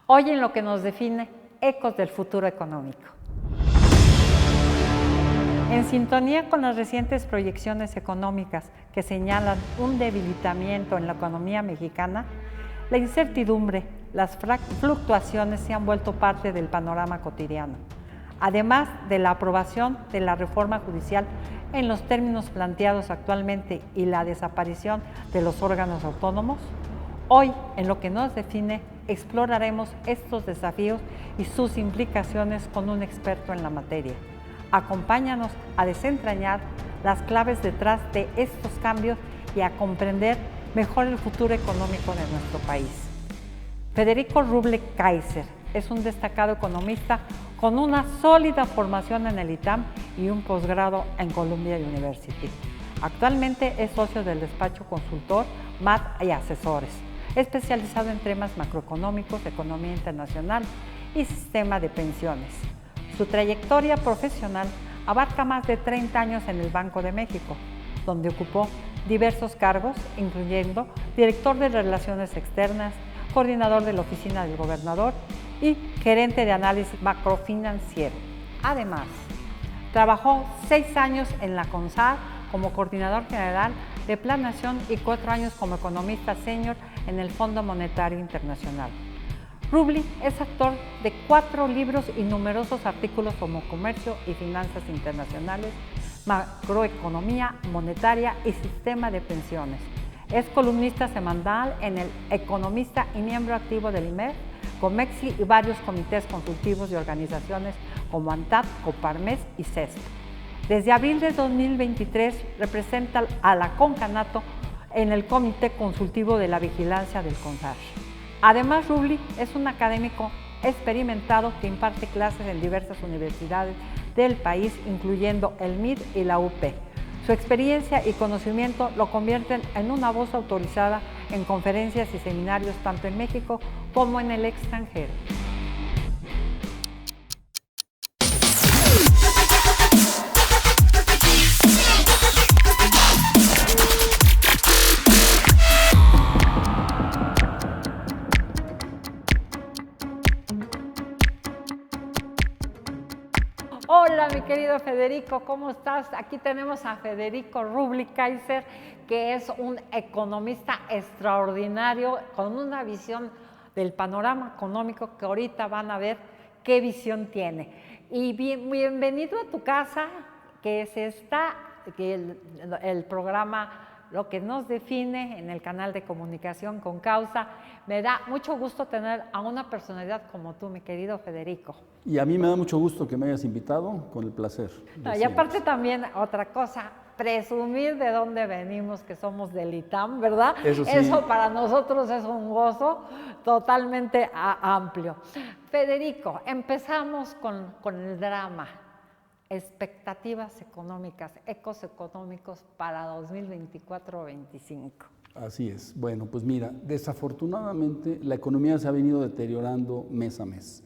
Hoy en lo que nos define, ecos del futuro económico. En sintonía con las recientes proyecciones económicas que señalan un debilitamiento en la economía mexicana, la incertidumbre, las fluctuaciones se han vuelto parte del panorama cotidiano. Además de la aprobación de la reforma judicial en los términos planteados actualmente y la desaparición de los órganos autónomos, hoy en lo que nos define exploraremos estos desafíos y sus implicaciones con un experto en la materia. Acompáñanos a desentrañar las claves detrás de estos cambios y a comprender mejor el futuro económico de nuestro país. Federico Ruble Kaiser es un destacado economista con una sólida formación en el ITAM y un posgrado en Columbia University. Actualmente es socio del despacho consultor MAT y Asesores, especializado en temas macroeconómicos, economía internacional y sistema de pensiones. Su trayectoria profesional abarca más de 30 años en el Banco de México, donde ocupó diversos cargos, incluyendo director de Relaciones Externas, coordinador de la Oficina del Gobernador y gerente de análisis macrofinanciero. Además, trabajó 6 años en la CONSAR como coordinador general de planeación y 4 años como economista senior en el Fondo Monetario Internacional. Ruble es autor de 4 libros y numerosos artículos como Comercio y Finanzas Internacionales, Macroeconomía Monetaria y Sistema de Pensiones. Es columnista semanal en El Economista y miembro activo del IMEF, Comexi y varios comités consultivos de organizaciones como ANTAD, Coparmex y CESP. Desde abril de 2023 representa a la Concanato en el Comité Consultivo de la Vigilancia del CONSAR. Además, Ruble es un académico experimentado que imparte clases en diversas universidades del país, incluyendo el MIT y la UP. Su experiencia y conocimiento lo convierten en una voz autorizada en conferencias y seminarios tanto en México como en el extranjero. Hola, mi querido Federico, ¿cómo estás? Aquí tenemos a Federico Ruble Kaiser, que es un economista extraordinario con una visión del panorama económico que ahorita van a ver qué visión tiene. Y bienvenido a tu casa, que es el programa Lo que nos define en el canal de Comunicación con Causa. Me da mucho gusto tener a una personalidad como tú, mi querido Federico. Y a mí me da mucho gusto que me hayas invitado, con el placer. Y aparte también otra cosa, presumir de dónde venimos, que somos del ITAM, ¿verdad? Eso sí. Eso para nosotros es un gozo totalmente amplio. Federico, empezamos con el drama. Expectativas económicas, ecos económicos para 2024-25. Así es. Bueno, pues mira, desafortunadamente la economía se ha venido deteriorando mes a mes.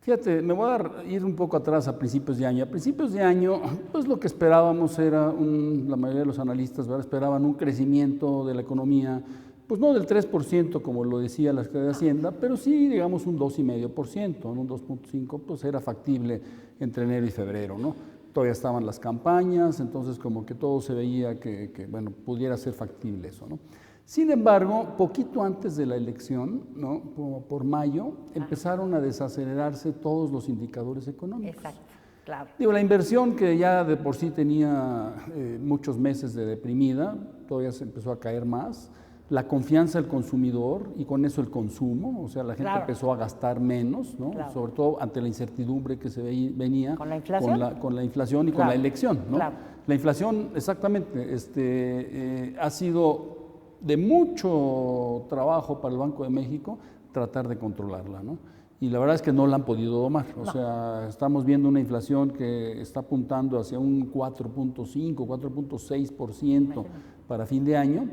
Fíjate, me voy a ir un poco atrás a principios de año. A principios de año, pues lo que esperábamos era, la mayoría de los analistas, ¿verdad?, esperaban un crecimiento de la economía, pues no del 3% como lo decía la Secretaría de Hacienda, pero sí, digamos, un 2,5%, un 2,5%, pues era factible entre enero y febrero, ¿no? Todavía estaban las campañas, entonces como que todo se veía que bueno, pudiera ser factible eso, ¿no? Sin embargo, poquito antes de la elección, ¿no?, por mayo, empezaron a desacelerarse todos los indicadores económicos. Exacto, claro. Digo, la inversión, que ya de por sí tenía muchos meses de deprimida, todavía se empezó a caer más. La confianza del consumidor y con eso el consumo, o sea, la gente empezó a gastar menos, ¿no? Claro. Sobre todo ante la incertidumbre que se venía con la inflación, con la inflación y con la elección, ¿no? Claro. La inflación, exactamente, ha sido de mucho trabajo para el Banco de México tratar de controlarla, ¿no? Y la verdad es que no la han podido domar. O sea, estamos viendo una inflación que está apuntando hacia un 4,5, 4,6% para fin de año.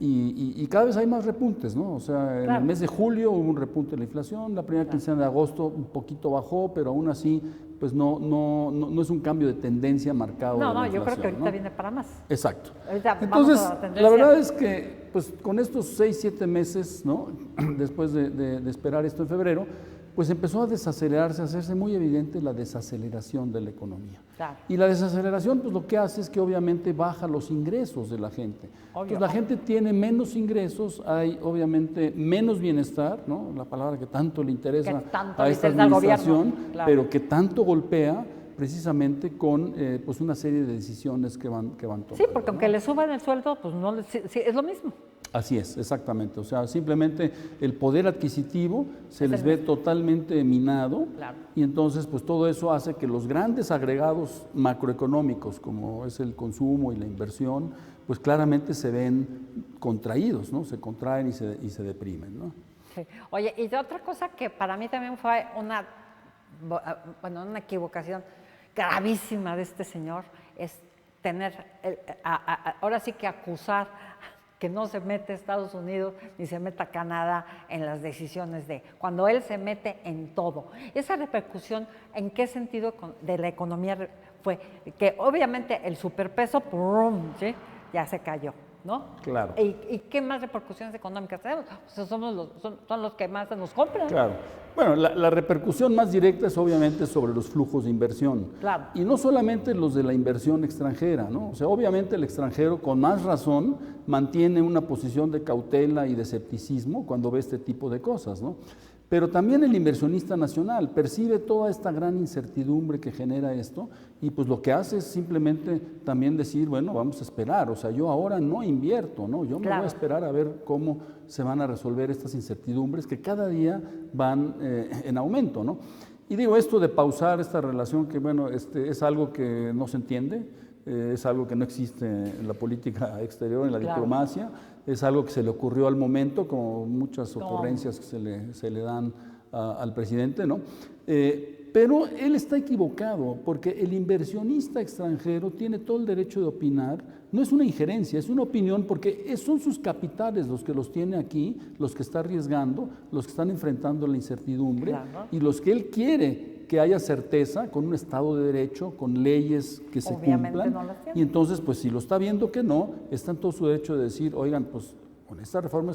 Y cada vez hay más repuntes, ¿no? O sea, en el mes de julio hubo un repunte de la inflación, la primera quincena de agosto un poquito bajó, pero aún así, pues no es un cambio de tendencia marcado. No, yo creo que ahorita viene para más. Exacto. Ahorita entonces, la verdad es que pues con estos 6, 7 meses, ¿no? Después de esperar esto en febrero, pues empezó a desacelerarse, a hacerse muy evidente la desaceleración de la economía. Claro. Y la desaceleración, pues lo que hace es que obviamente baja los ingresos de la gente. Obvio. Entonces la gente tiene menos ingresos, hay obviamente menos bienestar, ¿no? La palabra que tanto le interesa tanto a le esta interesa al administración, gobierno, claro. pero que tanto golpea precisamente con pues una serie de decisiones que van tomando. Sí, porque ¿no? aunque le suban el sueldo, pues no, sí, es lo mismo. Así es, exactamente. O sea, simplemente el poder adquisitivo se les ve totalmente minado, claro. Y entonces pues todo eso hace que los grandes agregados macroeconómicos, como es el consumo y la inversión, pues claramente se ven contraídos, ¿no? Se contraen y se deprimen, ¿no? Sí. Oye, y de otra cosa que para mí también fue una equivocación gravísima de este señor, es tener, ahora sí que acusar que no se mete Estados Unidos ni se meta Canadá en las decisiones cuando él se mete en todo. Esa repercusión, ¿en qué sentido de la economía fue? Que obviamente el superpeso, ¡pum!, ¿sí?, ya se cayó, ¿no? Claro. ¿Y qué más repercusiones económicas tenemos? O sea, son los que más nos compran. Claro. Bueno, la repercusión más directa es obviamente sobre los flujos de inversión. Claro. Y no solamente los de la inversión extranjera, ¿no? O sea, obviamente el extranjero con más razón mantiene una posición de cautela y de escepticismo cuando ve este tipo de cosas, ¿no? Pero también el inversionista nacional percibe toda esta gran incertidumbre que genera esto y pues lo que hace es simplemente también decir, bueno, vamos a esperar, o sea, yo ahora no invierto, ¿no? Yo me voy a esperar a ver cómo se van a resolver estas incertidumbres que cada día van en aumento, ¿no? Y digo esto de pausar esta relación que, bueno, es algo que no se entiende, es algo que no existe en la política exterior, en la diplomacia, es algo que se le ocurrió al momento, como muchas ocurrencias que se le dan al presidente, ¿no? Pero él está equivocado, porque el inversionista extranjero tiene todo el derecho de opinar, no es una injerencia, es una opinión, porque son sus capitales los que los tiene aquí, los que está arriesgando, los que están enfrentando la incertidumbre, y los que él quiere que haya certeza con un Estado de Derecho, con leyes que se cumplan, y entonces, pues si lo está viendo que no, está en todo su derecho de decir, oigan, pues con esta reforma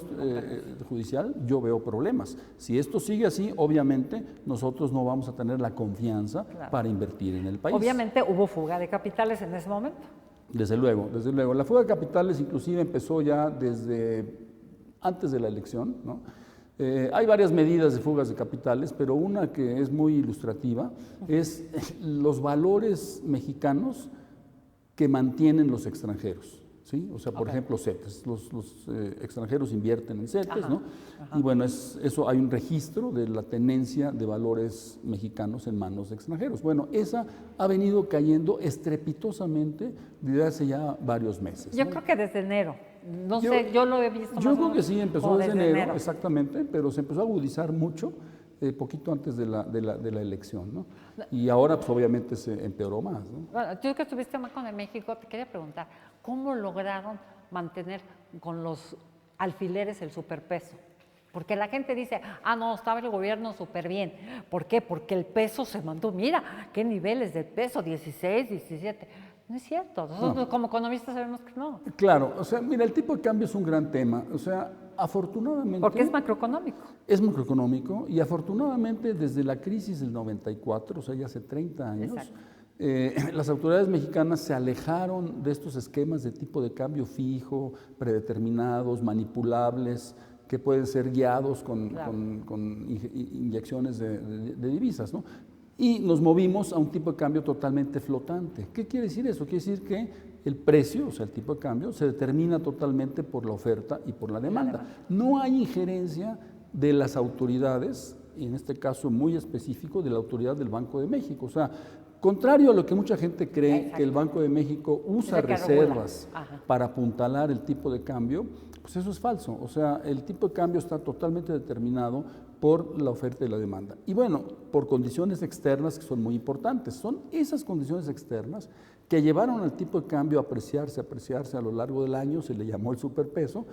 judicial yo veo problemas. Si esto sigue así, obviamente nosotros no vamos a tener la confianza para invertir en el país. Obviamente hubo fuga de capitales en ese momento. Desde luego, desde luego. La fuga de capitales inclusive empezó ya desde antes de la elección, ¿no? Hay varias medidas de fugas de capitales, pero una que es muy ilustrativa es los valores mexicanos que mantienen los extranjeros. ¿Sí? O sea, por ejemplo, CETES, los extranjeros invierten en CETES, ¿no? Y bueno, eso hay un registro de la tenencia de valores mexicanos en manos de extranjeros. Bueno, esa ha venido cayendo estrepitosamente desde hace ya varios meses. Yo creo que desde enero, no sé, yo lo he visto más. Yo creo que sí, empezó desde enero, exactamente, pero se empezó a agudizar mucho poquito antes de la elección, ¿no? Y ahora, pues obviamente se empeoró más, ¿no? Bueno, tú que estuviste más con el México, te quería preguntar, ¿cómo lograron mantener con los alfileres el superpeso? Porque la gente dice, no, estaba el gobierno súper bien. ¿Por qué? Porque el peso se mantuvo. Mira, qué niveles de peso, 16, 17. No es cierto. Nosotros como economistas sabemos que no. Claro, o sea, mira, el tipo de cambio es un gran tema. O sea, afortunadamente... Porque es macroeconómico. Es macroeconómico y afortunadamente desde la crisis del 94, o sea, ya hace 30 años, las autoridades mexicanas se alejaron de estos esquemas de tipo de cambio fijo, predeterminados, manipulables, que pueden ser guiados con inyecciones de divisas, ¿no? Y nos movimos a un tipo de cambio totalmente flotante. ¿Qué quiere decir eso? Quiere decir que el precio, o sea, el tipo de cambio, se determina totalmente por la oferta y por la demanda. No hay injerencia de las autoridades, y en este caso muy específico, de la autoridad del Banco de México. O sea, contrario a lo que mucha gente cree, que el Banco de México usa reservas para apuntalar el tipo de cambio, pues eso es falso. O sea, el tipo de cambio está totalmente determinado por la oferta y la demanda. Y bueno, por condiciones externas que son muy importantes. Son esas condiciones externas que llevaron al tipo de cambio a apreciarse a lo largo del año, se le llamó el superpeso,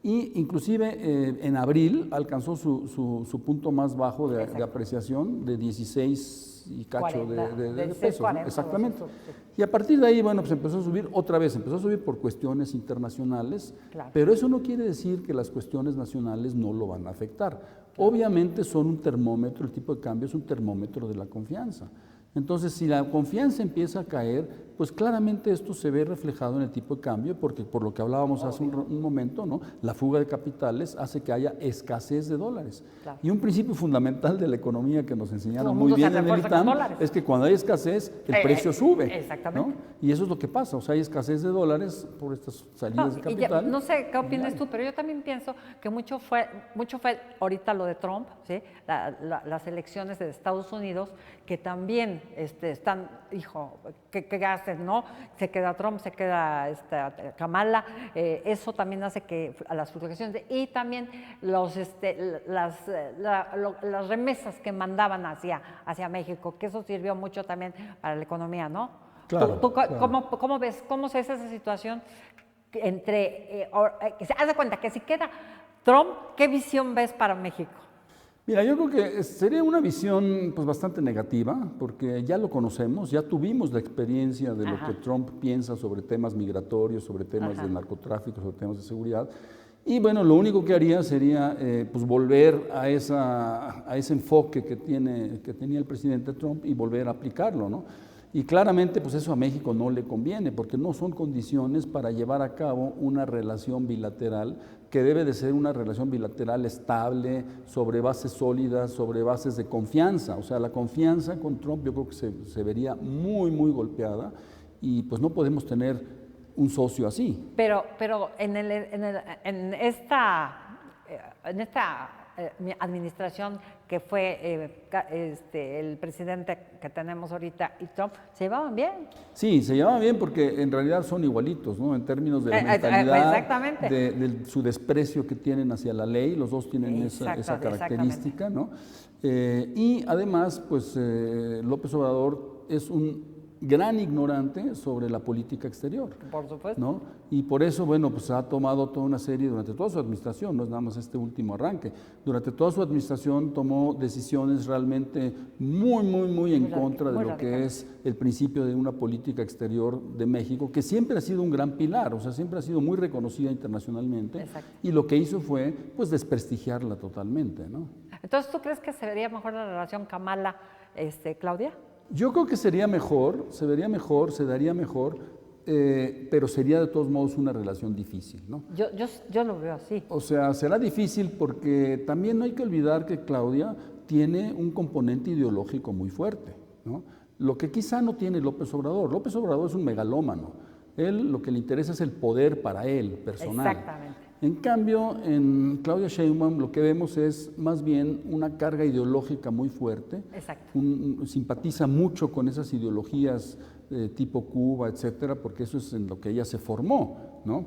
Y inclusive en abril alcanzó su punto más bajo de apreciación de 16 y cacho 40, de pesos, ¿no? 40, Exactamente. sí. Y a partir de ahí, bueno, pues empezó a subir otra vez, empezó a subir por cuestiones internacionales, Claro. pero eso no quiere decir que las cuestiones nacionales no lo van a afectar. Obviamente son un termómetro, el tipo de cambio es un termómetro de la confianza. Entonces, si la confianza empieza a caer, pues claramente esto se ve reflejado en el tipo de cambio, porque por lo que hablábamos hace un momento, ¿no? La fuga de capitales hace que haya escasez de dólares. Claro. Y un principio fundamental de la economía que nos Todo enseñaron el muy mundo se bien en el refuerza con ITAM dólares. es que cuando hay escasez, el precio sube. Exactamente. ¿No? Y eso es lo que pasa, o sea, hay escasez de dólares por estas salidas de Y ya, capital. no sé qué opinas tú, pero yo también pienso que mucho fue ahorita lo de Trump, ¿sí? Las elecciones de Estados Unidos, que también están, hijo, ¿qué hacen, no? Se queda Trump, se queda Kamala, eso también hace que a las fluctuaciones, y también las remesas que mandaban hacia México, que eso sirvió mucho también para la economía, ¿no? Claro, ¿Tú claro. ¿Cómo ves esa situación entre, haz de cuenta que si queda Trump, ¿qué visión ves para México? Mira, yo creo que sería una visión pues bastante negativa, porque ya lo conocemos, ya tuvimos la experiencia de lo que Trump piensa sobre temas migratorios, sobre temas de narcotráfico, sobre temas de seguridad. Y bueno, lo único que haría sería pues volver a ese enfoque que tenía el presidente Trump y volver a aplicarlo, ¿no? Y claramente pues eso a México no le conviene, porque no son condiciones para llevar a cabo una relación bilateral que debe de ser una relación bilateral estable, sobre bases sólidas, sobre bases de confianza. O sea, la confianza con Trump yo creo que se vería muy, muy golpeada y pues no podemos tener un socio así. Pero en esta mi administración, que fue el presidente que tenemos ahorita y Trump, ¿se llevaban bien? Sí, se llevaban bien porque en realidad son igualitos, ¿no? En términos de la mentalidad, exactamente. de su desprecio que tienen hacia la ley, los dos tienen esa característica, ¿no? Y además, pues López Obrador es un gran ignorante sobre la política exterior. Por supuesto. ¿No? Y por eso, bueno, pues ha tomado toda una serie, durante toda su administración, no es nada más este último arranque, durante toda su administración tomó decisiones realmente muy en contra de lo que es el principio de una política exterior de México, que siempre ha sido un gran pilar, o sea, siempre ha sido muy reconocida internacionalmente. Exacto. Y lo que hizo fue, pues, desprestigiarla totalmente, ¿no? Entonces, ¿tú crees que se vería mejor la relación Kamala-Claudia? Yo creo que sería mejor, se vería mejor, se daría mejor, pero sería de todos modos una relación difícil, ¿no? Yo lo veo así. O sea, será difícil porque también no hay que olvidar que Claudia tiene un componente ideológico muy fuerte, ¿no? Lo que quizá no tiene López Obrador. López Obrador es un megalómano. Él lo que le interesa es el poder para él, personal. Exactamente. En cambio, en Claudia Sheinbaum lo que vemos es más bien una carga ideológica muy fuerte. Exacto. Simpatiza mucho con esas ideologías tipo Cuba, etcétera, porque eso es en lo que ella se formó, ¿no?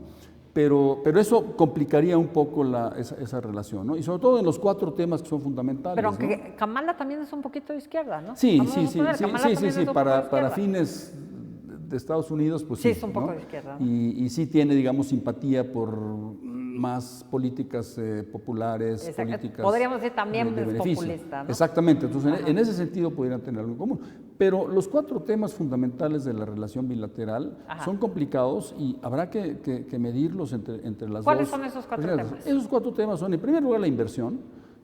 Pero eso complicaría un poco esa relación, ¿no? Y sobre todo en los 4 temas que son fundamentales. Pero aunque ¿no? Kamala también es un poquito de izquierda, ¿no? Sí, para fines fines de Estados Unidos, pues sí, es un poco de izquierda, ¿no? Y sí tiene, digamos, simpatía por más políticas populares, políticas podríamos decir también de es beneficio. populista, ¿no? Exactamente, entonces en ese sentido podrían tener algo en común. Pero los 4 temas fundamentales de la relación bilateral son complicados y habrá que medirlos entre las ¿Cuáles dos. son esos 4 temas? Esos 4 temas son, en primer lugar, la inversión,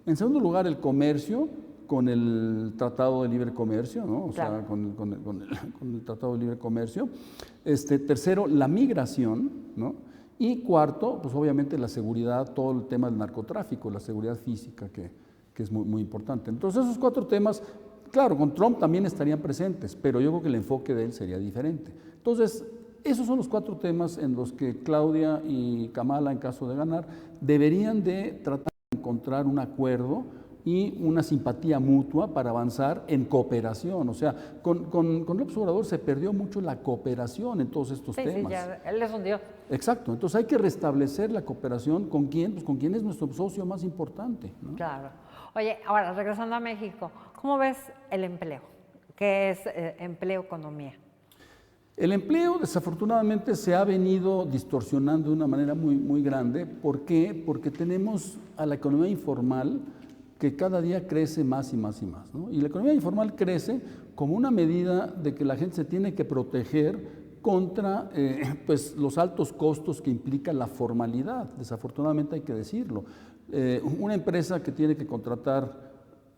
en segundo lugar, el comercio, con el Tratado de Libre Comercio, ¿no? O claro. sea, con el Tratado de Libre Comercio. Tercero, la migración, ¿no? Y cuarto, pues obviamente la seguridad, todo el tema del narcotráfico, la seguridad física, que es muy importante. Entonces, esos 4 temas, claro, con Trump también estarían presentes, pero yo creo que el enfoque de él sería diferente. Entonces, esos son los 4 temas en los que Claudia y Kamala, en caso de ganar, deberían de tratar de encontrar un acuerdo y una simpatía mutua para avanzar en cooperación. O sea, con López Obrador se perdió mucho la cooperación en todos estos temas. Sí, ya, él es un dios. Exacto, entonces hay que restablecer la cooperación con quién, pues con quién es nuestro socio más importante, ¿no? Claro. Oye, ahora regresando a México, ¿cómo ves el empleo? ¿Qué es empleo, economía? El empleo, desafortunadamente, se ha venido distorsionando de una manera muy grande. ¿Por qué? Porque tenemos a la economía informal que cada día crece más y más y más, ¿no? Y la economía informal crece como una medida de que la gente se tiene que proteger contra pues, los altos costos que implica la formalidad. Desafortunadamente hay que decirlo. Una empresa que tiene que contratar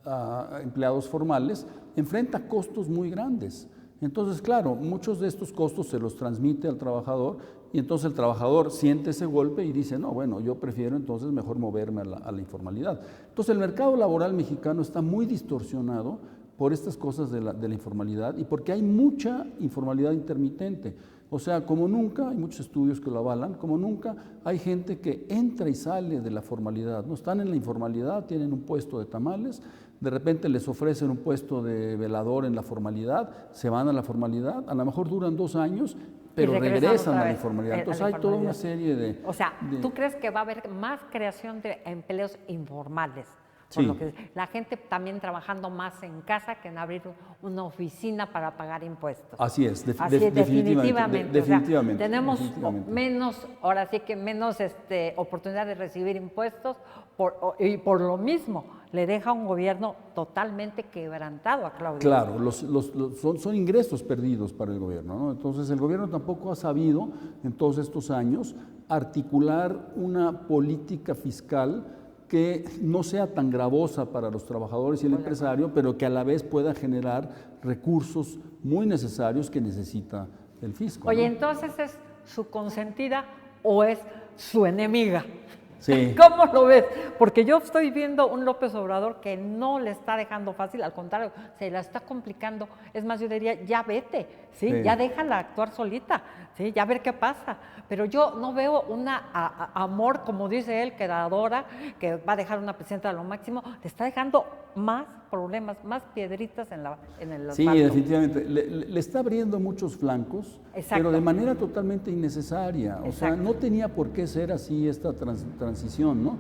a empleados formales enfrenta costos muy grandes. Entonces, claro, muchos de estos costos se los transmite al trabajador y entonces el trabajador siente ese golpe y dice, no, bueno, yo prefiero entonces mejor moverme a la informalidad. Entonces, el mercado laboral mexicano está muy distorsionado por estas cosas de la informalidad y porque hay mucha informalidad intermitente. O sea, como nunca, hay muchos estudios que lo avalan, como nunca hay gente que entra y sale de la formalidad, ¿no? Están en la informalidad, tienen un puesto de tamales, de repente les ofrecen un puesto de velador en la formalidad, se van a la formalidad, a lo mejor duran 2 años, pero regresan a la informalidad. Entonces hay toda una serie de... O sea, ¿tú crees que va a haber más creación de empleos informales? Por Sí. lo que la gente también trabajando más en casa que en abrir una oficina para pagar impuestos. Así es, definitivamente. definitivamente. O sea, tenemos definitivamente. menos, ahora sí que menos oportunidad de recibir impuestos y por lo mismo le deja un gobierno totalmente quebrantado a Claudia. Claro, son ingresos perdidos para el gobierno, ¿no? Entonces el gobierno tampoco ha sabido en todos estos años articular una política fiscal que no sea tan gravosa para los trabajadores y el empresario, pero que a la vez pueda generar recursos muy necesarios que necesita el fisco. Oye, ¿no? entonces ¿es su consentida o es su enemiga? Sí. ¿Cómo lo ves? Porque yo estoy viendo un López Obrador que no le está dejando fácil, al contrario, se la está complicando. Es más, yo diría, ya vete, ¿sí? Sí. Ya déjala actuar solita, ¿sí? Ya ver qué pasa. Pero yo no veo una amor, como dice él, quedadora, que va a dejar una presidenta a lo máximo, le está dejando más problemas, más piedritas en el Sí, asfalto. definitivamente. Le está abriendo muchos flancos, Exacto. pero de manera totalmente innecesaria. O sea, no tenía por qué ser así esta transición, ¿no?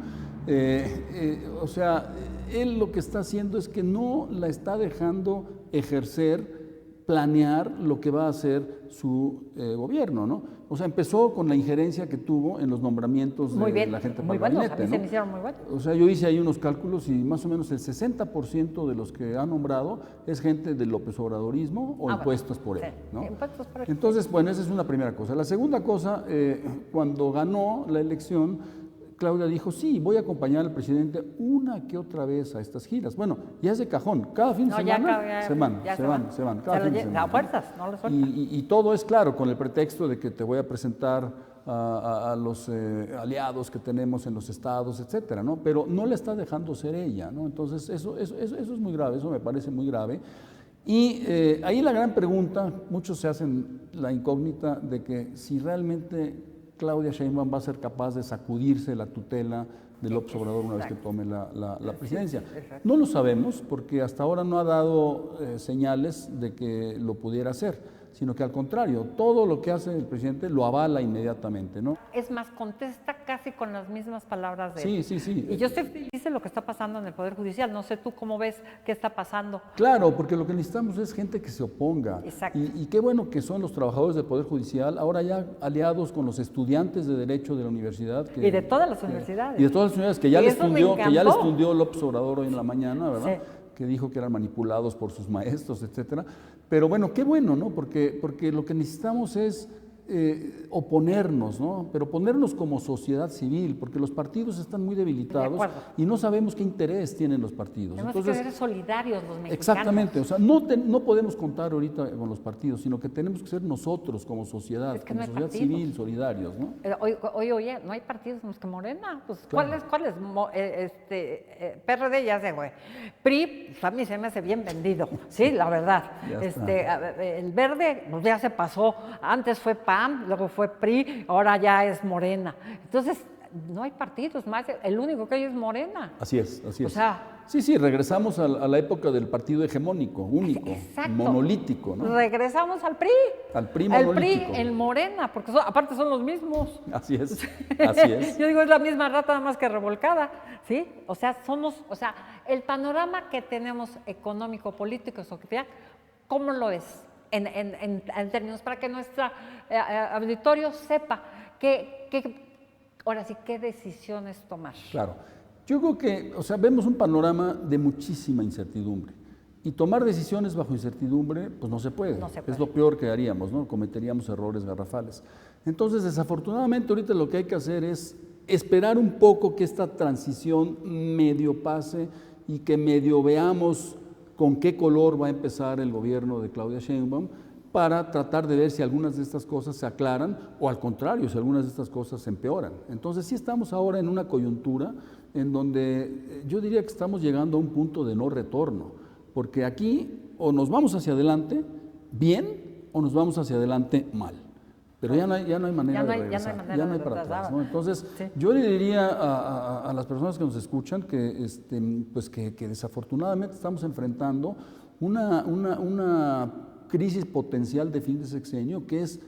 O sea, él lo que está haciendo es que no la está dejando ejercer, planear lo que va a hacer su gobierno, ¿no? O sea, empezó con la injerencia que tuvo en los nombramientos Muy de bien, la gente muy para el buenos, gabinete, a mí se ¿no? me hicieron muy buenos. O sea, yo hice ahí unos cálculos y más o menos el 60% de los que ha nombrado es gente del López Obradorismo o impuestos por él, sí, ¿no? impuestos por él. Entonces, bueno, esa es una primera cosa. La segunda cosa, cuando ganó la elección, Claudia dijo, sí, voy a acompañar al presidente una que otra vez a estas giras. Bueno, ya es de cajón, cada fin de semana se van, cada fin de semana. A fuerzas, no lo sueltan. Y todo es claro, con el pretexto de que te voy a presentar a los aliados que tenemos en los estados, etcétera, ¿no? Pero no la está dejando ser ella, ¿no? Entonces, eso es muy grave, eso me parece muy grave. Y ahí la gran pregunta, muchos se hacen la incógnita de que si realmente Claudia Sheinbaum va a ser capaz de sacudirse la tutela de López Obrador una vez que tome la presidencia. No lo sabemos porque hasta ahora no ha dado señales de que lo pudiera hacer, sino que al contrario, todo lo que hace el presidente lo avala inmediatamente, ¿no? Es más, contesta casi con las mismas palabras de Sí, él. sí, sí. Y yo estoy feliz de lo que está pasando en el Poder Judicial. No sé tú cómo ves qué está pasando. Claro, porque lo que necesitamos es gente que se oponga. Exacto. Y qué bueno que son los trabajadores del Poder Judicial, ahora ya aliados con los estudiantes de Derecho de la universidad. Y de todas las universidades. Y de todas las universidades que ya Y les eso me encantó. tundió López Obrador hoy en la mañana, ¿verdad? Sí. Que dijo que eran manipulados por sus maestros, etcétera. Pero bueno, qué bueno, ¿no? Porque lo que necesitamos es oponernos, ¿no? Pero ponernos como sociedad civil, porque los partidos están muy debilitados y no sabemos qué interés tienen los partidos. Tenemos Entonces, que ser solidarios los mexicanos. exactamente, o sea, no podemos contar ahorita con los partidos, sino que tenemos que ser nosotros como sociedad, Es que como no hay sociedad partidos. civil, solidarios, ¿no? Oye, no hay partidos más que Morena. Pues, Claro. ¿cuál es? PRD ya se fue. PRI, pues, a mí se me hace bien vendido, sí, la verdad. Ya está. El Verde, pues ya se pasó. Antes fue PAN, luego fue PRI, ahora ya es Morena. Entonces, no hay partidos más, el único que hay es Morena. Así es, así es. O sea, sí, regresamos a la época del partido hegemónico, único, exacto. monolítico, ¿no? Regresamos al PRI. Al PRI El monolítico. PRI, el Morena, porque aparte son los mismos. Así es, así es. Yo digo, es la misma rata, nada más que revolcada, ¿sí? O sea, el panorama que tenemos económico, político, social, ¿cómo lo es? en términos, para que nuestro auditorio sepa ahora sí, qué decisiones tomar. Claro. Yo creo que, o sea, vemos un panorama de muchísima incertidumbre. Y tomar decisiones bajo incertidumbre, pues no se puede. No se puede. Es lo peor que haríamos, ¿no? Cometeríamos errores garrafales. Entonces, desafortunadamente, ahorita lo que hay que hacer es esperar un poco que esta transición medio pase y que medio veamos con qué color va a empezar el gobierno de Claudia Sheinbaum, para tratar de ver si algunas de estas cosas se aclaran o al contrario, si algunas de estas cosas se empeoran. Entonces sí estamos ahora en una coyuntura en donde yo diría que estamos llegando a un punto de no retorno, porque aquí o nos vamos hacia adelante bien o nos vamos hacia adelante mal. Pero ya no hay manera de regresar, ya no hay para atrás, ¿no? Entonces, sí, yo le diría a las personas que nos escuchan que, pues que desafortunadamente estamos enfrentando una crisis potencial de fin de sexenio que es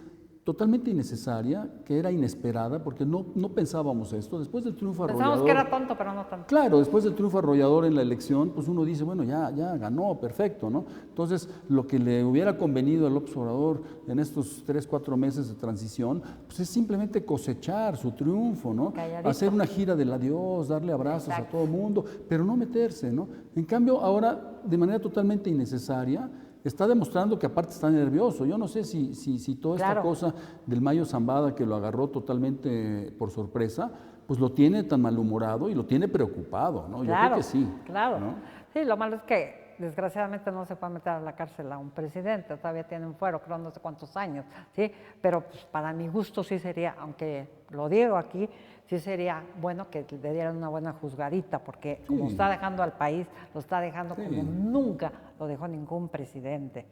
totalmente innecesaria, que era inesperada, porque no pensábamos esto. Después del triunfo arrollador... Pensábamos que era tonto, pero no tanto. Claro, después del triunfo arrollador en la elección, pues uno dice, bueno, ya ganó, perfecto, ¿no? Entonces, lo que le hubiera convenido a López Obrador en estos 3, 4 meses de transición, pues es simplemente cosechar su triunfo, ¿no? Calladito. Hacer una gira del adiós, darle abrazos a todo el mundo, pero no meterse, ¿no? En cambio, ahora, de manera totalmente innecesaria, está demostrando que aparte está nervioso. Yo no sé si toda esta cosa del Mayo Zambada, que lo agarró totalmente por sorpresa, pues lo tiene tan malhumorado y lo tiene preocupado, ¿no? Yo creo que sí. Claro. ¿No? Sí, lo malo es que desgraciadamente no se puede meter a la cárcel a un presidente, todavía tiene un fuero, creo no sé cuántos años, ¿sí? Pero pues, para mi gusto sí sería, aunque lo digo aquí, sí sería bueno que le dieran una buena juzgadita, porque como está dejando al país, lo está dejando como nunca lo dejó ningún presidente.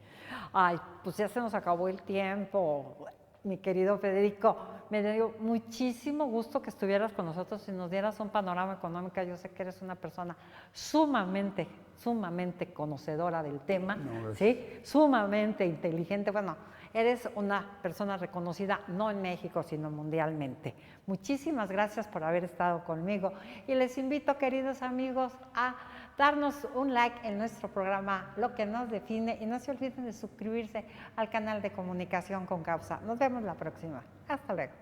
Ay, pues ya se nos acabó el tiempo. Mi querido Federico, me dio muchísimo gusto que estuvieras con nosotros y nos dieras un panorama económico. Yo sé que eres una persona sumamente conocedora del tema, ¿sí? Sumamente inteligente. Bueno, eres una persona reconocida no en México, sino mundialmente. Muchísimas gracias por haber estado conmigo y les invito, queridos amigos, a darnos un like en nuestro programa Lo que nos define y no se olviden de suscribirse al canal de Comunicación con Causa. Nos vemos la próxima. Hasta luego.